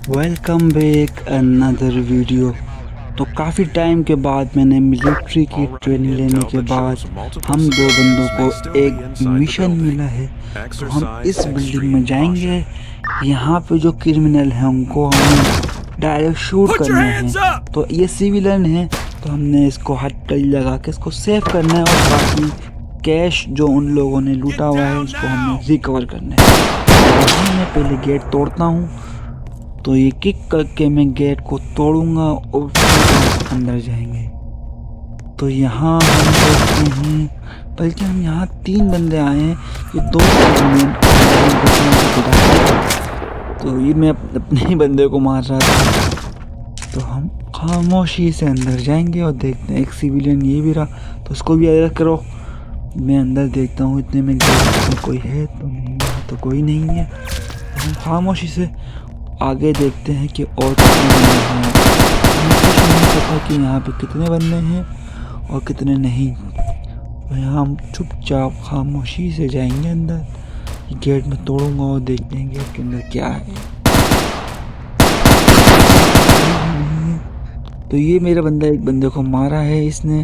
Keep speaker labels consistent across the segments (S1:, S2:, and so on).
S1: Welcome back another video. तो काफ़ी time के बाद मैंने मिलिट्री की ट्रेनिंग लेने के बाद हम दो बंदों को एक मिशन मिला है। तो हम इस बिल्डिंग में जाएंगे। यहाँ पे जो क्रिमिनल हैं उनको हमें डायरेक्ट शूट करना है। तो ये सिविलियन है, तो हमने इसको हथकड़ी लगा के इसको सेव करना है और बाकी कैश जो उन लोगों ने लूटा हुआ है उसको हमें रिकवर करना है। तो मैं पहले गेट तोड़ता हूँ। तो ये किक करके मैं गेट को तोड़ूंगा और फिर अंदर जाएंगे। तो यहाँ हम देखते हैं, बल्कि हम यहाँ 3 बंदे आए हैं। ये 2 तो ये मैं अपने ही बंदे को मार रहा था। तो हम खामोशी से अंदर जाएंगे और देखते हैं एक सिविलियन ये भी रहा, तो उसको भी अलर्ट करो। मैं अंदर देखता हूँ, इतने में गेट में कोई है तो नहीं, तो कोई नहीं है। तो हम खामोशी से आगे देखते हैं कि और कितने बंदे हैं। हमें कुछ नहीं पता कि यहाँ पे कितने बंदे हैं और कितने नहीं। तो यहाँ हम चुपचाप खामोशी से जाएंगे अंदर। गेट में तोड़ूंगा और देखते हैं गेट के अंदर क्या है। तो ये मेरा बंदा एक बंदे को मारा है इसने।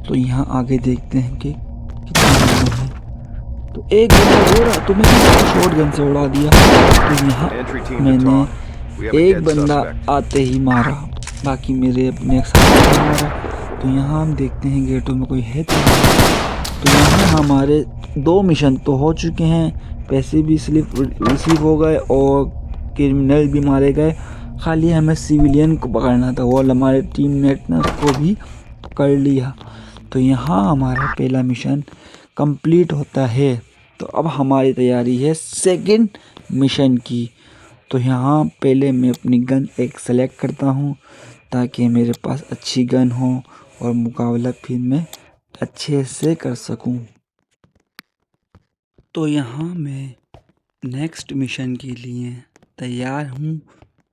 S1: तो यहाँ आगे देखते हैं कि कितने बंदे हैं। तो एक बंदा रो रहा, तो मैंने उसको शॉट गन से उड़ा दिया। तो यहाँ मैंने एक बंदा आते ही मारा, बाकी मेरे अपने साथ मारा। तो यहाँ हम देखते हैं गेटों में कोई है तो नहीं। तो यहाँ हमारे 2 मिशन तो हो चुके हैं, पैसे भी रिसीव हो गए और क्रिमिनल भी मारे गए। खाली हमें सिविलियन को पकड़ना था और हमारे टीममेट ने उसको भी पकड़ लिया। तो यहाँ हमारा पहला मिशन कंप्लीट होता है। तो अब हमारी तैयारी है सेकंड मिशन की। तो यहाँ पहले मैं अपनी गन एक सेलेक्ट करता हूँ ताकि मेरे पास अच्छी गन हो और मुकाबला फिर मैं अच्छे से कर सकूँ। तो यहाँ मैं नेक्स्ट मिशन के लिए तैयार हूँ।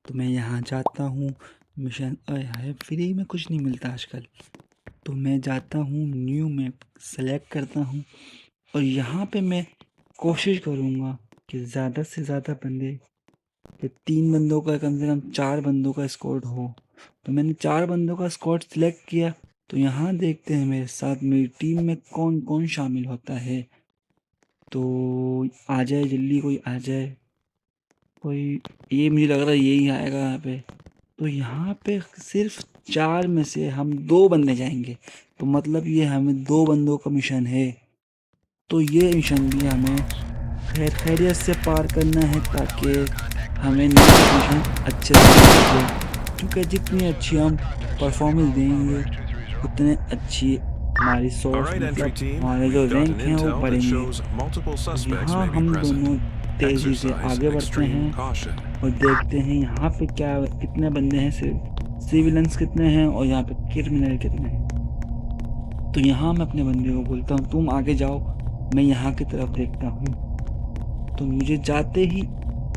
S1: तो मैं यहाँ जाता हूँ। मिशन है फ्री में, कुछ नहीं मिलता आजकल। तो मैं जाता हूँ, न्यू मैप सेलेक्ट करता हूँ और यहाँ पे मैं कोशिश करूँगा कि ज़्यादा से ज़्यादा बंदे, कि 3 बंदों का कम से कम 4 बंदों का स्क्वाड हो। तो मैंने 4 बंदों का स्क्वाड सिलेक्ट किया। तो यहाँ देखते हैं मेरे साथ मेरी टीम में कौन कौन शामिल होता है। तो आ जाए जल्दी, कोई आ जाए कोई। ये मुझे लग रहा है यही आएगा यहाँ पे। तो यहाँ पे सिर्फ 4 में से हम 2 बंदे जाएंगे। तो मतलब ये हमें 2 बंदों का मिशन है। तो ये मिशन भी हमें खैरियत से पार करना है ताकि हमें नेक्स्ट मिशन अच्छे से मिल सके। क्योंकि जितनी अच्छी हम परफॉर्मेंस देंगे उतने अच्छी हमारी सोर्स, मतलब हमारे जो रैंक हैं वो बढ़ेंगे। यहाँ हम दोनों तेज़ी से आगे बढ़ते हैं और देखते हैं यहाँ पे क्या कितने बंदे हैं, सिविलियंस कितने हैं और यहाँ पे क्रिमिनल कितने हैं। तो यहाँ मैं अपने बंदे को बोलता हूँ तुम आगे जाओ, मैं यहाँ की तरफ देखता हूँ। तो मुझे जाते ही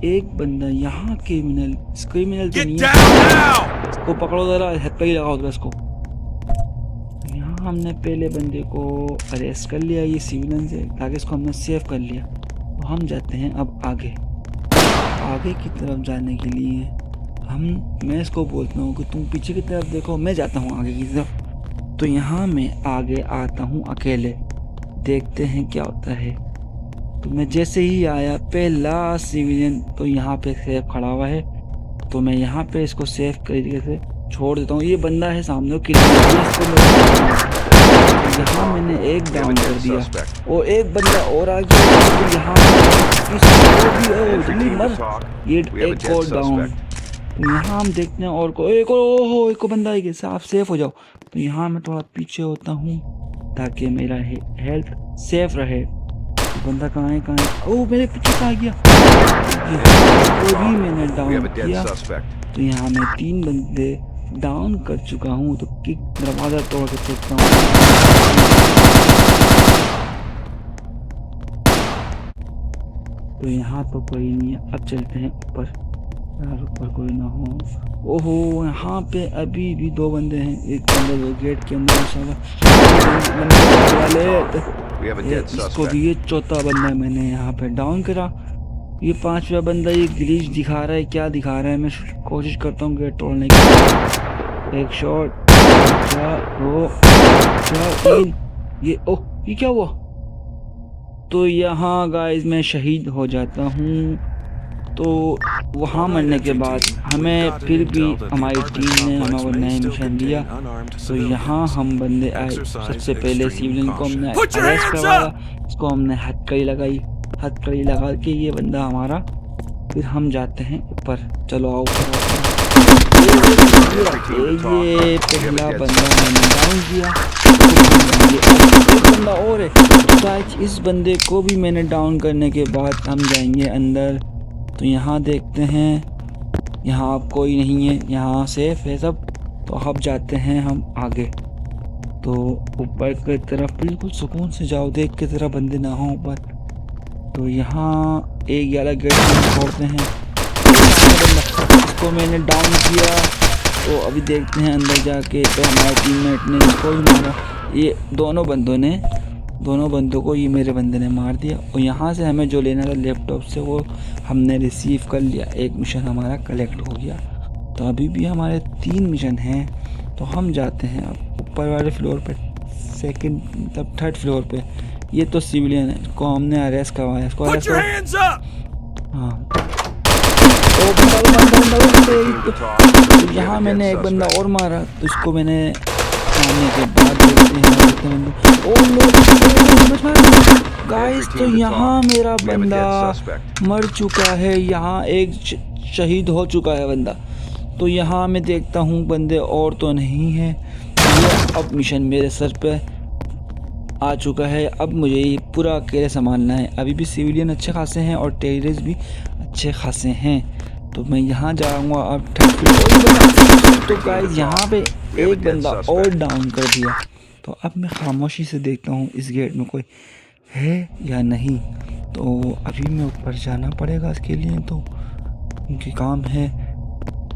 S1: एक बंदा यहाँ क्रिमिनल तो नहीं है, इसको पकड़ो जरा, हथकड़ी लगाओ जरा इसको। यहाँ हमने पहले बंदे को अरेस्ट कर लिया ये सिविलियन से, ताकि इसको हमने सेव कर लिया। तो हम जाते हैं अब आगे की तरफ जाने के लिए मैं इसको बोलता हूँ कि तुम पीछे की तरफ देखो, मैं जाता हूँ आगे की तरफ। तो यहाँ मैं आगे आता हूँ अकेले, देखते हैं क्या होता है। तो मैं जैसे ही आया पहला सिविलियन तो यहाँ पे सेफ खड़ा हुआ है। तो मैं यहाँ पे इसको सेफ तरीके से छोड़ देता हूँ। ये बंदा है सामने, यहाँ मैंने एक डाउन कर दिया और एक बंदा और आ गया। तो यहाँ ये एक और डाउन। तो यहाँ हम देखते हैं और एक बंदा आ गया, साफ सेफ हो जाओ। तो यहाँ मैं थोड़ा पीछे होता हूँ ताकि मेरा हेल्थ सेफ रहे। बंदा कहाँ है? ओह मेरे पीछे आ गया। तो भी मैंने डाउन किया। तो यहाँ मैं 3 बंदे डाउन कर चुका हूँ। तो किक दरवाज़ा तोड़ के चलता हूँ। तो यहाँ तो कोई नहीं है, अब चलते हैं ऊपर। यार ऊपर कोई ना हो। ओहो यहाँ पे अभी भी 2 बंदे हैं। एक बंदा गेट के अंदर वाले, इसको भी ये चौथा बंदा मैंने यहाँ पे डाउन करा। ये पांचवा बंदा ये ग्लिच दिखा रहा है, क्या दिखा रहा है? मैं कोशिश करता हूँ गेट तोड़ने की। एक शॉट, 2 4 3। ये ओह, ये क्या हुआ? तो यहाँ गाइस मैं शहीद हो जाता हूँ। तो वहाँ मरने के बाद हमें फिर भी हमारी टीम ने हमें वो नया मिशन दिया। तो यहाँ हम बंदे आए, सबसे पहले सिविलियन को हमने अरेस्ट करवाया, इसको हमने हथकड़ी लगाई, हथकड़ी लगा के ये बंदा हमारा, फिर हम जाते हैं ऊपर। चलो आओ ये पहला बंदा मैंने डाउन किया। एक बंदा और है गाइस, इस बंदे को भी मैंने डाउन करने के बाद हम जाएंगे अंदर। तो यहाँ देखते हैं, यहाँ अब कोई नहीं है, यहाँ सेफ है सब। तो अब जाते हैं हम आगे। तो ऊपर की तरफ बिल्कुल सुकून से जाओ, देख के तरह बंदे ना हो ऊपर। तो यहाँ एक ग्यारह गेट छोड़ते हैं, इसको मैंने डाउन किया। तो अभी देखते हैं अंदर जाके। तो हमारे टीममेट ने इसको ही मारा, ये दोनों बंदों को ये मेरे बंदे ने मार दिया। और यहाँ से हमें जो लेना था लैपटॉप से वो हमने रिसीव कर लिया, एक मिशन हमारा कलेक्ट हो गया। तो अभी भी हमारे 3 मिशन हैं। तो हम जाते हैं अब ऊपर वाले फ्लोर पे, सेकंड मतलब 3rd फ्लोर पे। ये तो सिविलियन है, इसको हमने अरेस्ट करवाया, इसको अरेस्ट हाँ। तो यहाँ मैंने एक बंदा और मारा, तो इसको मैंने मारने के बाद देखते हैं गाइस। तो यहाँ मेरा बंदा मर चुका है, यहाँ एक शहीद हो चुका है बंदा। तो यहाँ मैं देखता हूँ बंदे और तो नहीं है। ये अब मिशन मेरे सर पे आ चुका है, अब मुझे ये पूरा अकेले संभालना है। अभी भी सिविलियन अच्छे खासे हैं और टेररिस्ट भी अच्छे खासे हैं। तो मैं यहाँ जाऊँगा अब। तो गाइस यहाँ पे एक बंदा और डाउन कर दिया। तो अब मैं खामोशी से देखता हूँ इस गेट में कोई है या नहीं। तो अभी मैं ऊपर जाना पड़ेगा इसके लिए, तो उनकी काम है।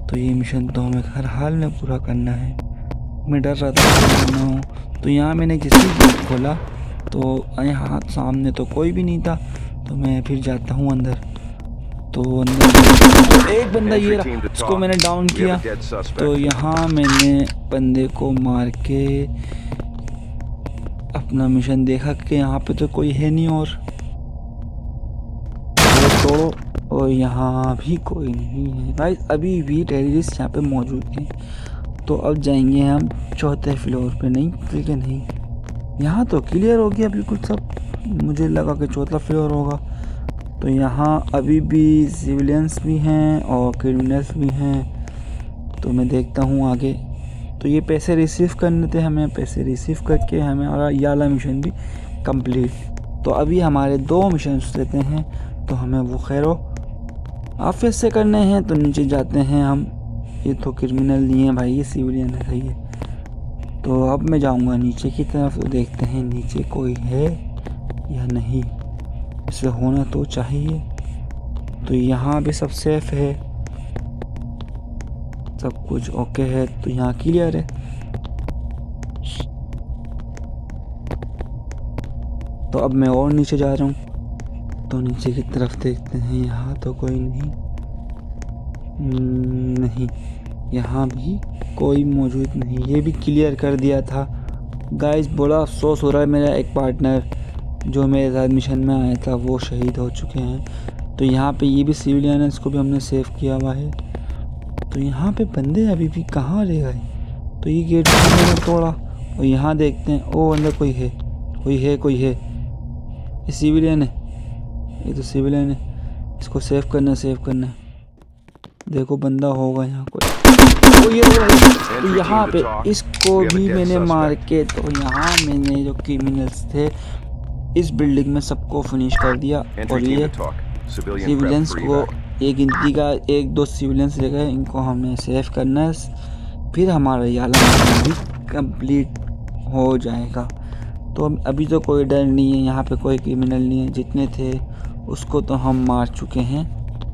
S1: तो ये मिशन तो हमें हर हाल में पूरा करना है। मैं डर रहा था करना हूँ। तो यहाँ मैंने जैसे गेट खोला तो यहाँ सामने तो कोई भी नहीं था। तो मैं फिर जाता हूँ अंदर। तो अंदर एक बंदा ये रहा, इसको मैंने डाउन किया। तो यहाँ मैंने बंदे को मार के अपना मिशन देखा कि यहाँ पे तो कोई है नहीं और यहाँ भी कोई नहीं है भाई, अभी भी टेररिस्ट यहाँ पे मौजूद हैं। तो अब जाएंगे हम 4थे फ्लोर पे। नहीं ठीक है, नहीं यहाँ तो क्लियर हो गया बिल्कुल सब, मुझे लगा कि 4था फ्लोर होगा। तो यहाँ अभी भी सिविलियंस भी हैं और क्रिमिनल्स भी हैं। तो मैं देखता हूँ आगे। तो ये पैसे रिसीव करने थे हमें, पैसे रिसीव करके हमें और ये वाला मिशन भी कंप्लीट। तो अभी हमारे 2 मिशन रहते हैं, तो हमें वो खैरो आफियत से करने हैं। तो नीचे जाते हैं हम। ये तो क्रिमिनल नहीं है भाई, ये सिविलियन है, सही है। तो अब मैं जाऊंगा नीचे की तरफ। तो देखते हैं नीचे कोई है या नहीं, इसे होना तो चाहिए। तो यहाँ भी सब सेफ है, सब कुछ ओके है। तो यहाँ क्लियर है। तो अब मैं और नीचे जा रहा हूँ। तो नीचे की तरफ देखते हैं, यहाँ तो कोई नहीं, नहीं यहाँ भी कोई मौजूद नहीं। ये भी क्लियर कर दिया था गाइस। बड़ा अफसोस हो रहा है, मेरा एक पार्टनर जो मेरे साथ मिशन में आया था वो शहीद हो चुके हैं। तो यहाँ पे ये भी सिविलियन है, इसको भी हमने सेव किया हुआ है। तो यहाँ पे बंदे अभी भी कहाँ रह गए? तो ये गेट मैंने तोड़ा और यहाँ देखते हैं, ओ अंदर कोई है, कोई है। ये सिविलियन है, ये तो सिविलियन है। इसको सेव करना है। देखो बंदा होगा यहाँ कोई। तो यहाँ पे इसको भी मैंने मार के, तो यहाँ मैंने जो क्रिमिनल्स थे इस बिल्डिंग में सबको फिनिश कर दिया। और ये सिविलियंस को एक गिनती का 1-2 सिविलियंस रह गए, इनको हमें सेव करना है, फिर हमारा ये वाला मिशन भी कंप्लीट हो जाएगा। तो अभी तो कोई डर नहीं है, यहाँ पे कोई क्रिमिनल नहीं है, जितने थे उसको तो हम मार चुके हैं।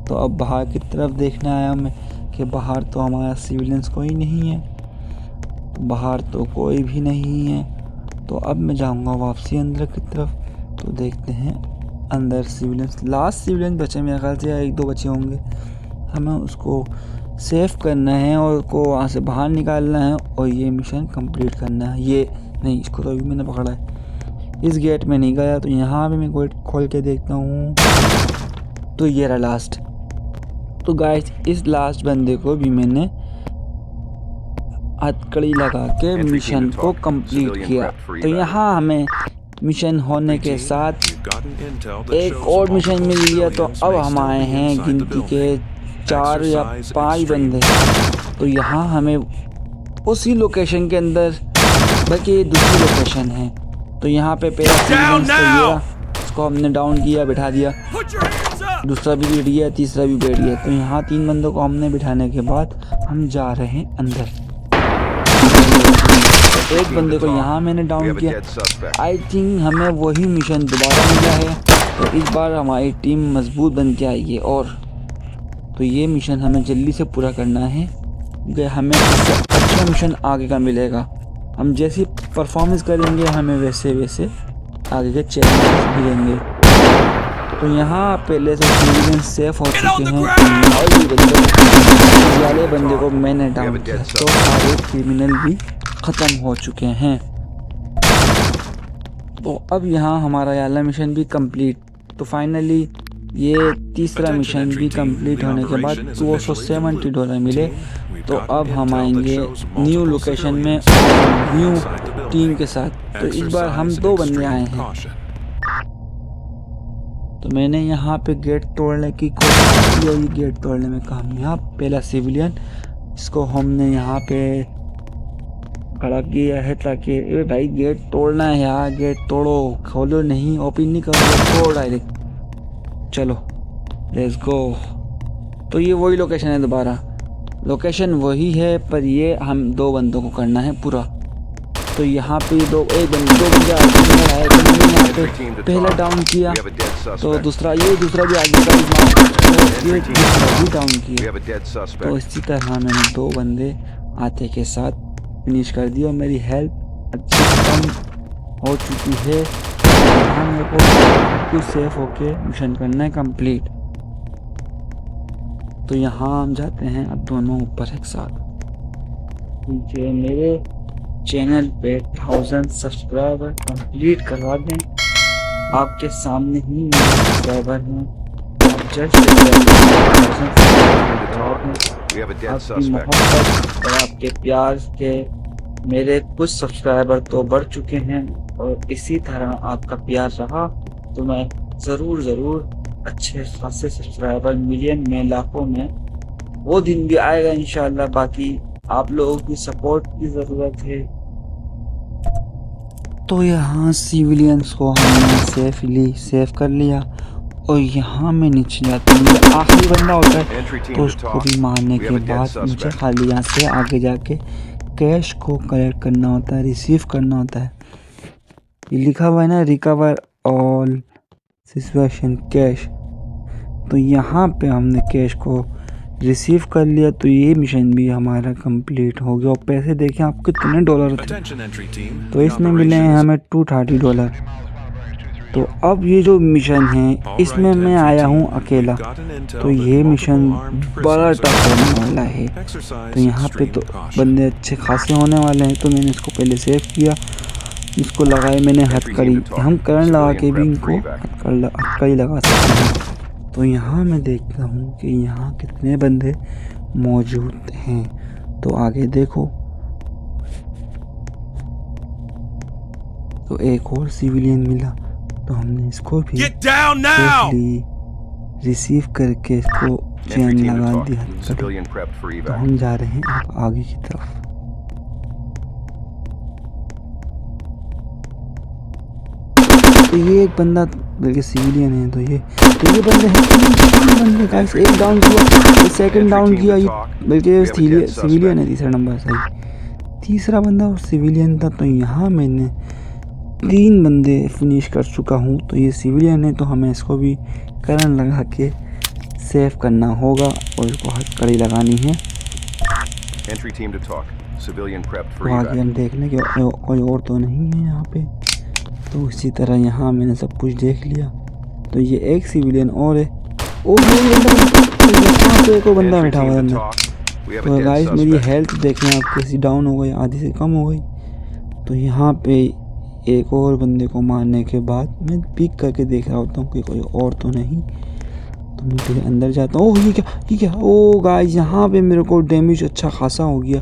S1: तो अब बाहर की तरफ देखने आया मैं कि बाहर तो हमारा सिविलियंस कोई नहीं है, बाहर तो कोई भी नहीं है। तो अब मैं जाऊंगा वापसी अंदर की तरफ। तो देखते हैं अंदर सिविलियंस, लास्ट सिविलियन बचे मेरे ख्याल से, या 1-2 बचे होंगे। हमें उसको सेव करना है और को वहाँ से बाहर निकालना है और ये मिशन कंप्लीट करना है। ये नहीं, इसको तो अभी मैंने पकड़ा है। इस गेट में नहीं गया, तो यहाँ पे मैं गेट खोल के देखता हूँ, तो ये रहा लास्ट। तो गाइस इस लास्ट बंदे को भी मैंने हथकड़ी लगा के मिशन को कंप्लीट किया। तो यहाँ हमें मिशन होने के साथ एक और मिशन मिल गया। तो अब हम आए हैं गिनती के 4 या 5 बंदे। तो यहाँ हमें उसी लोकेशन के अंदर, बल्कि ये दूसरी लोकेशन है। तो यहाँ पे पहला इसको हमने डाउन किया, बिठा दिया, दूसरा भी बैठ गया, तीसरा भी बैठ गया। तो यहाँ 3 बंदों को हमने बिठाने के बाद हम जा रहे हैं अंदर। एक बंदे को यहाँ मैंने डाउन किया। आई थिंक हमें वही मिशन दोबारा मिला है। तो इस बार हमारी टीम मजबूत बन के आई है। और तो ये मिशन हमें जल्दी से पूरा करना है, क्योंकि हमें इससे अच्छा मिशन आगे का मिलेगा। हम जैसी परफॉर्मेंस करेंगे हमें वैसे वैसे आगे के चैलेंजेस मिलेंगे। तो यहाँ पहले से सिविलियन सेफ हो चुके हैं और ये बंदे को मैंने डाउन किया। तो सारे क्रिमिनल भी ख़त्म हो चुके हैं। तो अब यहाँ हमारा वाला मिशन भी कंप्लीट। तो फाइनली ये तीसरा मिशन भी कंप्लीट होने के बाद $270 मिले। तो अब हम आएंगे न्यू लोकेशन में न्यू टीम के साथ। तो इस बार हम 2 बंदे आए हैं। तो मैंने यहाँ पे गेट तोड़ने की कोशिश की और ये गेट तोड़ने में कामयाब। पहला सिविलियन, इसको हमने यहाँ पे खड़ा किया है ताकि भाई गेट तोड़ना है यार, गेट तोड़ो, खोलो नहीं, ओपन नहीं करो, तोड़ डायरेक्ट। चलो लेट्स गो। तो ये वही लोकेशन है, दोबारा लोकेशन वही है, पर ये हम 2 बंदों को करना है पूरा। तो यहाँ पे 2 बंदे आए, यहाँ पे पहला डाउन किया, तो दूसरा भी आगे का ये दूसरा भी डाउन किया। तो इसी तरह मैंने 2 बंदे आते के साथ फिनिश कर दिया और मेरी हेल्प अच्छी कम हो चुकी है। यहाँ मेरे को कुछ सेफ होके मिशन करना है कंप्लीट। तो यहाँ हम जाते हैं अब दोनों ऊपर एक साथ। मुझे मेरे चैनल पे 1000 सब्सक्राइबर कंप्लीट करवा दें। आपके सामने ही मेरे सब्सक्राइबर हैं, आप जज आपकी मोहब्बत और आपके प्यार के मेरे कुछ सब्सक्राइबर तो बढ़ चुके हैं। और इसी तरह आपका प्यार रहा तो मैं ज़रूर अच्छे खासे सब्सक्राइबर, मिलियन में, लाखों में, वो दिन भी आएगा इंशाल्लाह। बाकी आप लोगों की सपोर्ट की ज़रूरत है। तो यहाँ सिविलियंस को हमने सेफली सेव कर लिया और यहाँ मैं नीचे जाता हूँ। ये आखिरी बंदा होता है, तो उसको भी मारने के बाद मुझे खाली यहाँ से आगे जाके कैश को कलेक्ट करना होता है, रिसीव करना होता है। ये लिखा हुआ है ना, रिकवर ऑल सिचुएशन कैश। तो यहाँ पे हमने कैश को रिसीव कर लिया। तो ये मिशन भी हमारा कंप्लीट हो गया। और पैसे देखें आप कितने डॉलर थे, तो इसमें मिले हैं हमें $230। तो अब ये जो मिशन है इसमें मैं आया हूँ अकेला। तो ये मिशन बड़ा टफ होने वाला है। तो यहाँ पे तो बंदे अच्छे खासे होने वाले हैं। तो मैंने इसको पहले सेव किया, इसको लगाए मैंने हथकड़ी। हम करंट लगा के भी इनको हथकड़ी लगा सकते हैं। तो यहाँ मैं देखता हूँ कि यहाँ कितने बंदे मौजूद हैं। तो आगे देखो, तो एक और सिविलियन मिला। तो हमने इसको भी रिसीव करके इसको चैन लगा दिया। तो हम जा रहे हैं अब आगे की तरफ। तो ये एक बंदा बल्कि सिविलियन है। तो ये बंदे हैं, 3 बंदे गाइस। एक डाउन किया, सेकंड डाउन किया, बल्कि सिविलियन है तीसरा नंबर सही। तीसरा बंदा और सिविलियन था। तो यहाँ मैंने 3 बंदे फिनिश कर चुका हूँ। तो ये सिविलियन है, तो हमें इसको भी करंट लगा के सेव करना होगा और इसको हथकड़ी लगानी है। तो आगे हम देख लें कि कोई और तो नहीं है यहाँ पे। तो इसी तरह यहाँ मैंने सब कुछ देख लिया। तो ये एक सिविलियन और है। ओह यहाँ पे एक और बंदा बैठा हुआ है अंदर। तो गाइस मेरी हेल्थ देखें आप कैसी डाउन हो गई, आधी से कम हो गई। तो यहाँ पे एक और बंदे को मारने के बाद मैं पीक करके देख रहा होता हूँ कि कोई और तो नहीं। तो मैं फिर अंदर जाता हूँ। ओह ये क्या ओ गाइस यहाँ पे मेरे को डैमेज अच्छा खासा हो गया।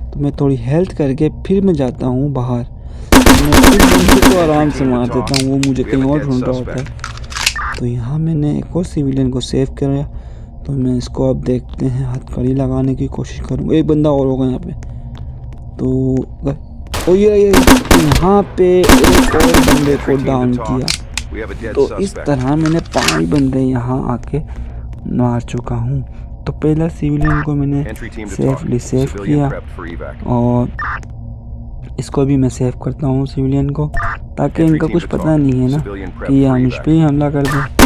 S1: तो मैं थोड़ी हेल्थ करके फिर मैं जाता हूँ बाहर। मैं फिर बंदे को आराम से मार देता हूँ, वो मुझे कहीं और ढूंढ रहा होता है। तो यहाँ मैंने एक और सिविलियन को सेव किया। तो मैं इसको अब देखते हैं, हथकड़ी लगाने की कोशिश करूँगा। एक बंदा और होगा यहाँ पे। तो ओ ये यहाँ पे एक और बंदे को डाउन किया। तो इस तरह मैंने 5 बंदे यहाँ आके मार चुका हूँ। तो पहला सिविलियन को मैंने सेफली सेव किया और इसको भी मैं सेव करता हूँ सिविलियन को, ताकि इनका कुछ पता नहीं है ना कि ये मुझ पर ही हमला कर दें।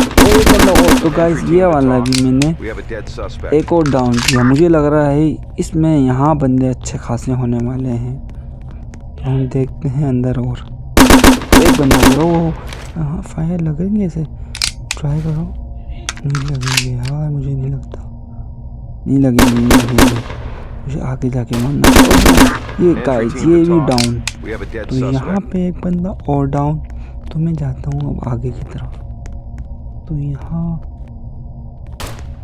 S1: तो गाइस ये वाला भी मैंने एक और डाउन किया। मुझे लग रहा है इसमें यहाँ बंदे अच्छे खासे होने वाले हैं। तो हम देखते हैं अंदर और एक बंदा करो। हाँ फायर लगेंगे, ऐसे ट्राई करो। नहीं लगेंगे यार, मुझे नहीं लगता। नहीं लगेंगे, मुझे आगे जाके मारना। ये गाइस ये भी डाउन। तो यहाँ पे एक बंदा और डाउन। तो मैं जाता हूँ अब आगे की तरफ। तो यहाँ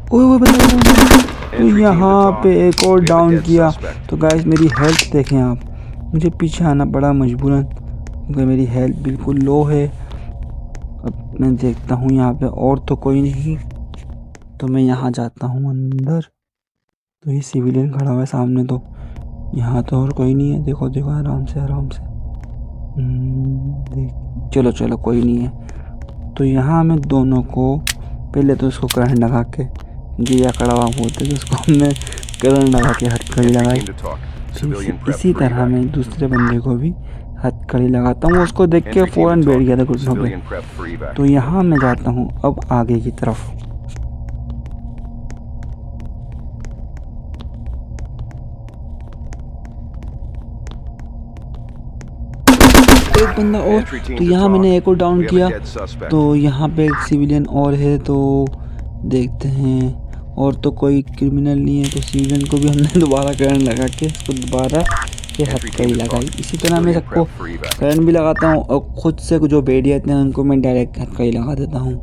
S1: तो यहाँ पे एक और डाउन किया। तो गाइस मेरी हेल्थ देखें आप, मुझे पीछे आना पड़ा मजबूरन क्योंकि मेरी हेल्थ बिल्कुल लो है। अब मैं देखता हूँ यहाँ पे और तो कोई नहीं। तो मैं यहाँ जाता हूँ अंदर। तो ये सिविलियन खड़ा हुआ है सामने। तो यहाँ तो और कोई नहीं है। देखो देखो आराम से आराम से। चलो चलो कोई नहीं है। तो यहाँ मैं दोनों को पहले तो इसको करंट लगा के जिया कड़वा बोलते थे उसको, हमने करंट लगा के हथकड़ी लगाई। इसी तरह मैं दूसरे बंदे को भी हथकड़ी लगाता हूँ। उसको देख के फ़ौरन बैठ गया था घुटनों पे। तो यहाँ मैं जाता हूँ अब आगे की तरफ। एक बंदा और। तो यहाँ मैंने एक और डाउन किया। तो यहाँ पे एक सिविलियन और है। तो देखते हैं और तो कोई क्रिमिनल नहीं है। तो सिविलियन को भी हमने दोबारा करंट लगा के इसको दोबारा ये हथकड़ी लगाई। इसी तरह मैं सबको करंट भी लगाता हूँ और खुद से जो भेड़िया हैं उनको मैं डायरेक्ट हथकड़ी लगा देता हूँ।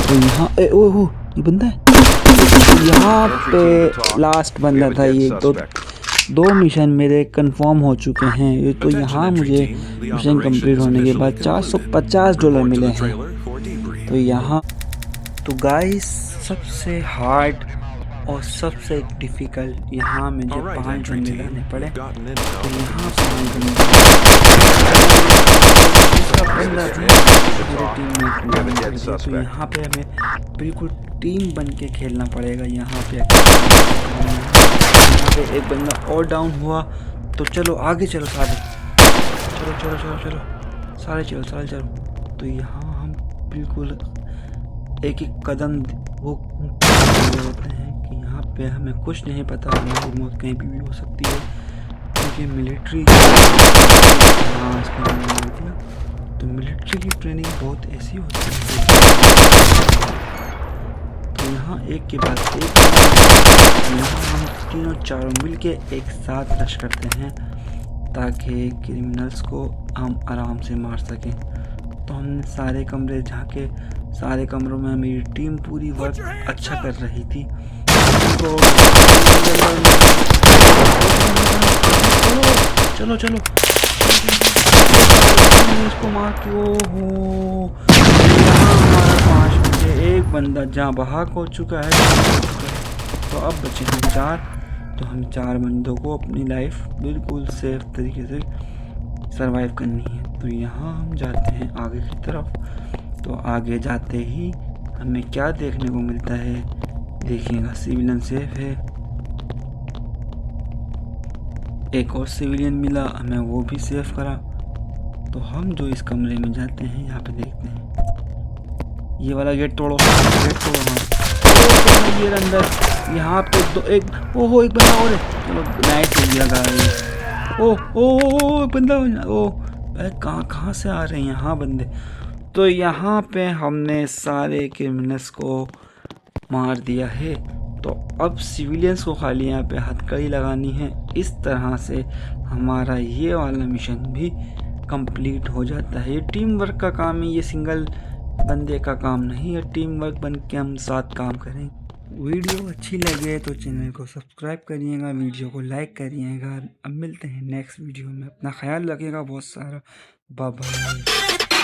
S1: तो यहाँ ओह ये बंदा है। तो यहाँ पे लास्ट बंदा था ये। तो 2 मिशन मेरे कंफर्म हो चुके हैं। तो यहाँ मुझे मिशन कंप्लीट होने के बाद $450 मिले हैं। तो यहाँ तो गाइस सबसे हार्ड और सबसे डिफ़िकल्ट यहाँ मुझे 5 बंदे लाने पड़े। तो यहाँ 5 बंदा तो यहाँ पे हमें बिल्कुल टीम बन के खेलना पड़ेगा। यहाँ पे एक बंदा और डाउन हुआ। तो चलो आगे चलो सारे, चलो चलो चलो चलो सारे चलो सारे चलो। तो यहाँ हम बिल्कुल एक एक कदम वो होते हैं कि यहाँ पे हमें कुछ नहीं पता, हमारी मौत कहीं भी हो सकती है क्योंकि मिलिट्री तो मिलिट्री की ट्रेनिंग बहुत ऐसी होती है। तो यहाँ एक के बाद एक यहाँ हम तीनों चारों मिलके एक साथ रश करते हैं ताकि क्रिमिनल्स को हम आराम से मार सकें। तो हमने सारे कमरे झाँके, सारे कमरों में मेरी टीम पूरी वर्क अच्छा कर रही थी। तो चलो चलो इसको मार के हो हमारा 5 बंदे, एक बंदा जहाँ बहाक हो चुका है। तो अब बचे हम 4। तो हम 4 बंदों को अपनी लाइफ बिल्कुल सेफ तरीके से सरवाइव करनी है। तो यहाँ हम जाते हैं आगे की तरफ। तो आगे जाते ही हमें क्या देखने को मिलता है देखिएगा। सिविलियन सेफ है, एक और सिविलियन मिला, हमें वो भी सेव करा। तो हम जो इस कमरे में जाते हैं यहाँ पे देखते हैं ये वाला गेट तोड़ो, गेट तोड़ो। हाँ ये अंदर यहाँ पे एक बंदा और है। चलो नाइट हो गया गाइस। ओ बंदा ओ कहाँ से आ रहे हैं यहाँ बंदे। तो यहाँ पे हमने सारे क्रिमिनल्स को मार दिया है। तो अब सिविलियंस को खाली यहाँ पे हथकड़ी लगानी है। इस तरह से हमारा ये वाला मिशन भी कंप्लीट हो जाता है। ये टीम वर्क का काम है, ये सिंगल बंदे का काम नहीं है। टीम वर्क बन के हम साथ काम करें। वीडियो अच्छी लगे तो चैनल को सब्सक्राइब करिएगा, वीडियो को लाइक करिएगा। अब मिलते हैं नेक्स्ट वीडियो में। अपना ख्याल रखिएगा बहुत सारा। Bye bye.